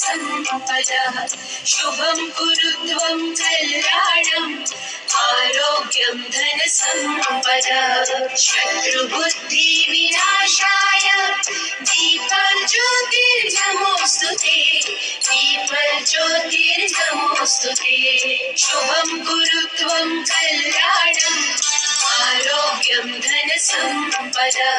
सम्पदः शुभं कुरु त्वं कल्याणम् आरोग्यं धनसम्पदः शत्रुबुद्धिविनाशाय दीपज्योतिर्नमोऽस्तु ते दीपज्योतिर्नमोऽस्तु ते शुभं कुरु त्वं कल्याणम् आरोग्यं धनसम्पदः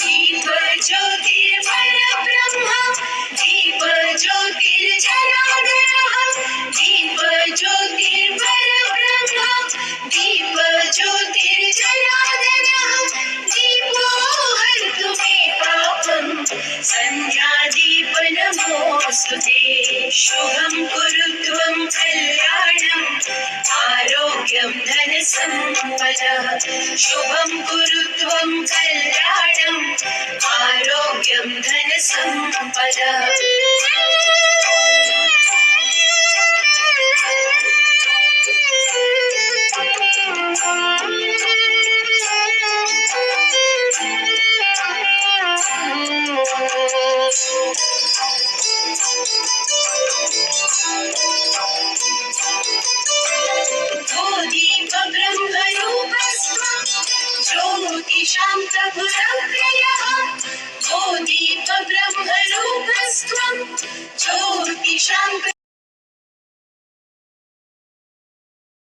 दीपज्योतिर्परब्रह्म दीपज्योतिर्जनार्दनः दीपज्योतिर्परब्रह्म दीपज्योतिर्जनार्दनः दीपो हरतु मे पापम् सन्ध्यादीपनमोऽस्तु ते शुभं कुरु त्वं कल्याणम् आरोग्यं धनसम्पदः शुभं कुरु त्वं कल्याणम् आरोग्यं धनसम्पदः दीपब्रह्मरूपस्त्वं ज्योतिषां प्रभुरं